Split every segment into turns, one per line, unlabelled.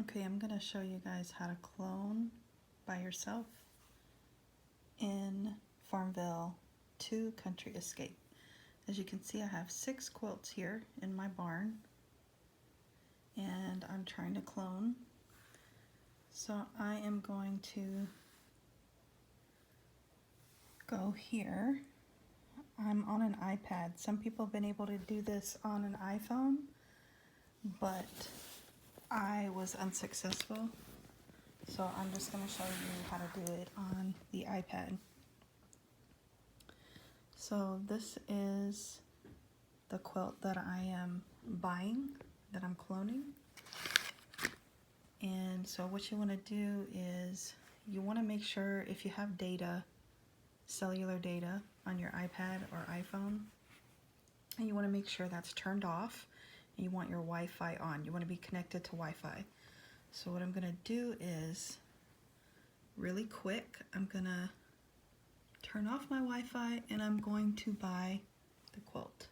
Okay, I'm going to show you guys how to clone by yourself in Farmville 2 Country Escape. As you can see, I have 6 quilts here in my barn and I'm trying to clone. So I am going to go here. I'm on an iPad. Some people have been able to do this on an iPhone, but I was unsuccessful. So I'm just going to show you how to do it on the iPad. So this is the quilt that I am buying, that I'm cloning. And so what you want to do is you want to make sure if you have data, cellular data on your iPad or iPhone, and you want to make sure that's turned off and you want your Wi-Fi on. You want to be connected to Wi-Fi. So what I'm going to do is really quick, I'm going to turn off my Wi-Fi and I'm going to buy the quilt.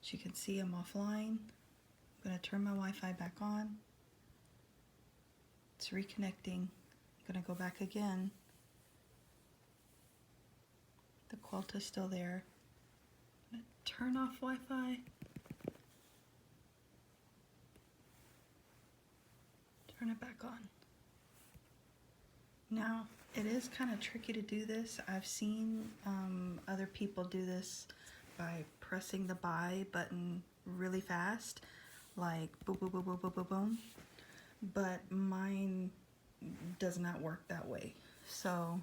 As you can see, I'm offline. I'm going to turn my Wi-Fi back on. It's reconnecting. I'm going to go back again. The quilt is still there. I'm going to turn off Wi-Fi. Turn it back on. Now, it is kind of tricky to do this. I've seen other people do this by pressing the buy button really fast, like boom, boom, boom, boom, boom, boom, boom. But mine does not work that way. So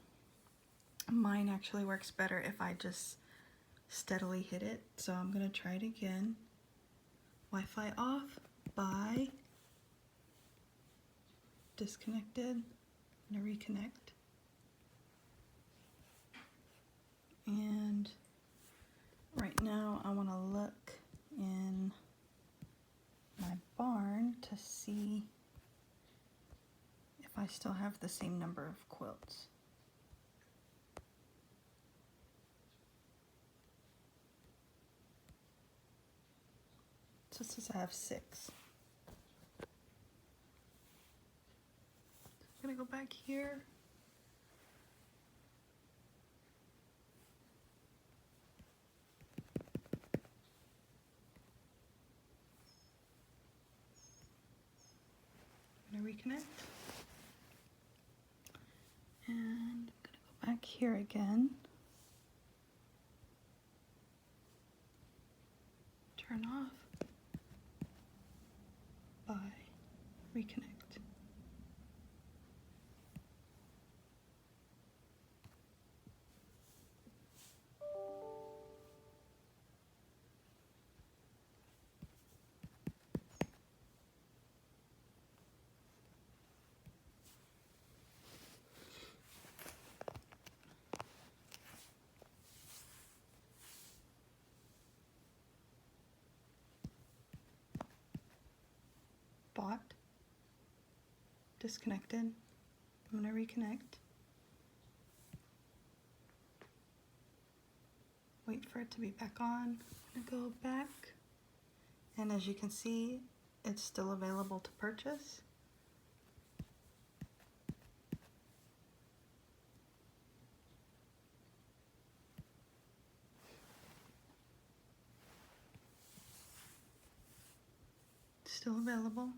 mine actually works better if I just steadily hit it. So I'm going to try it again. Wi-Fi off, buy, disconnected. I'm going to reconnect. And right now I want to look in my barn to see if I still have the same number of quilts. So it says I have 6. I'm going to go back here. I'm going to reconnect. And I'm going to go back here again. Turn off. Buy. Reconnect. Bought. Disconnected. I'm going to reconnect. Wait for it to be back on. I'm going to go back. And as you can see, it's still available to purchase. Still available.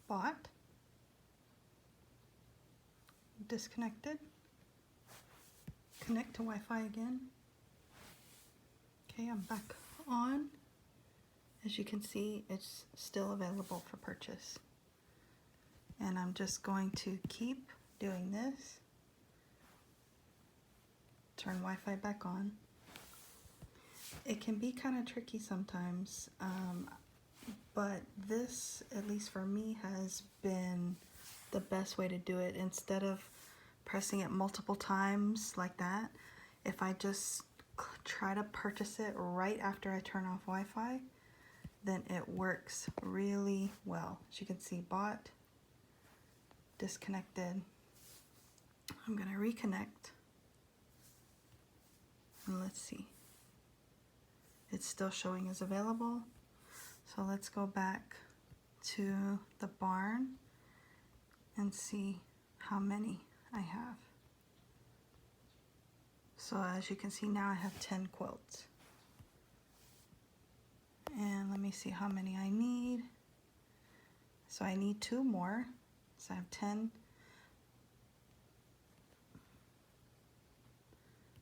Bought. Disconnected. Connect to Wi-Fi again. Okay, I'm back on. As you can see, it's still available for purchase. And I'm just going to keep doing this. Turn Wi-Fi back on. It can be kind of tricky sometimes, but this, at least for me, has been the best way to do it. Instead of pressing it multiple times like that, if I just try to purchase it right after I turn off Wi-Fi, then it works really well. As you can see, bought, disconnected. I'm going to reconnect. And let's see. It's still showing as available. So let's go back to the barn and see how many I have. So as you can see now I have 10 quilts. And let me see how many I need. So I need 2 more. So I have 10.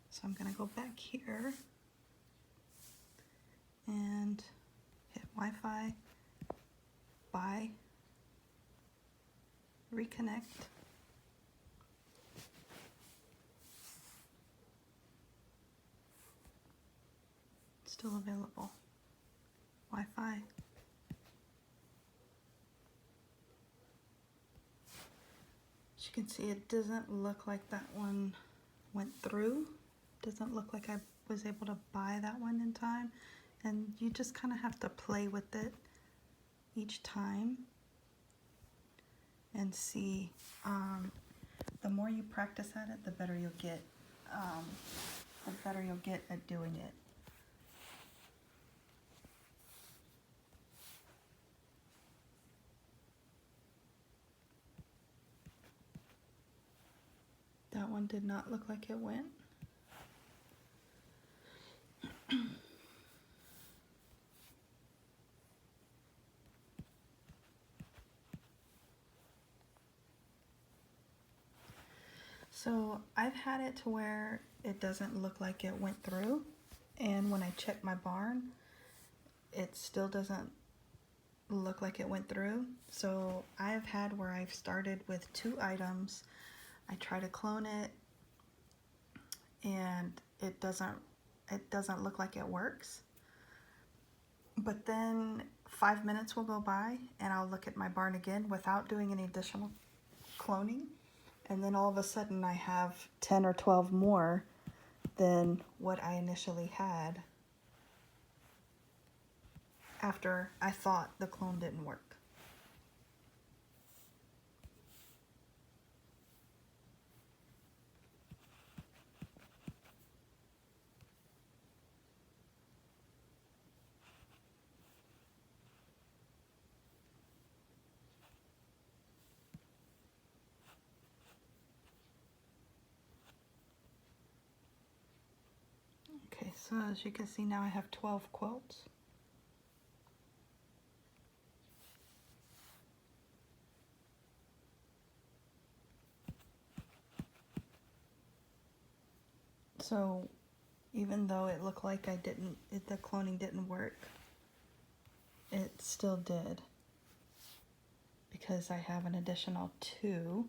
So I'm going to go back here and hit Wi-Fi, buy, reconnect. Still available. Wi-Fi. As you can see, it doesn't look like that one went through. Doesn't look like I was able to buy that one in time. And you just kind of have to play with it each time and see. The more you practice at it, the better you'll get. The better you'll get at doing it. That one did not look like it went. So I've had it to where it doesn't look like it went through, and when I check my barn, it still doesn't look like it went through. So I've had where I've started with 2 items, I try to clone it, and it doesn't look like it works. But then 5 minutes will go by and I'll look at my barn again without doing any additional cloning. And then all of a sudden I have 10 or 12 more than what I initially had after I thought the clone didn't work. Okay, so as you can see now I have 12 quilts. So even though it looked like the cloning didn't work, it still did, because I have an additional 2.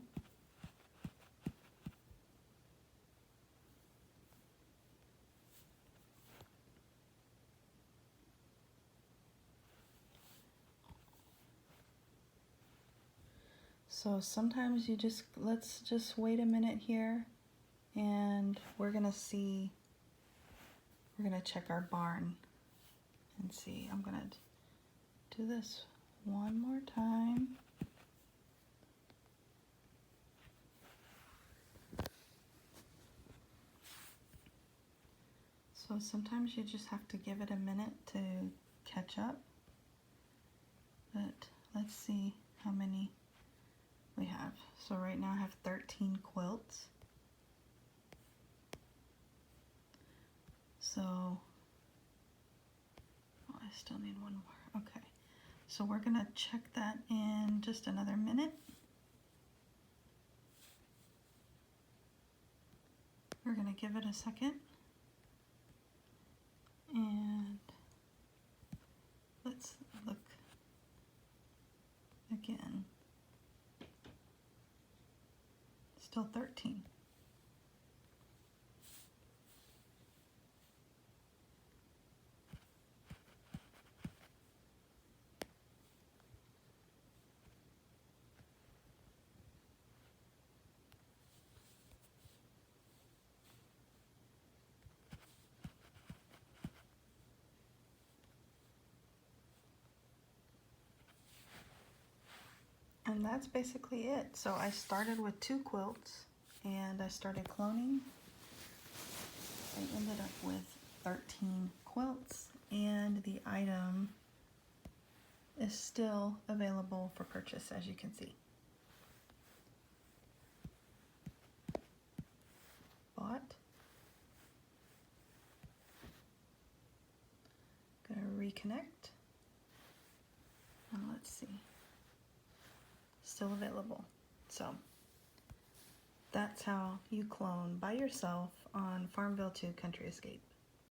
So sometimes you let's just wait a minute here, and we're gonna check our barn and see. I'm gonna do this one more time. So sometimes you just have to give it a minute to catch up. But let's see how many we have. So right now I have 13 quilts. So, oh, I still need one more. Okay. So we're gonna check that in just another minute. We're gonna give it a second. And let's look again. Still 13. And that's basically it. So I started with 2 quilts and I started cloning. I ended up with 13 quilts, and the item is still available for purchase, as you can see. Bought. Gonna reconnect. And let's see. Still available. So that's how you clone by yourself on Farmville 2 Country Escape.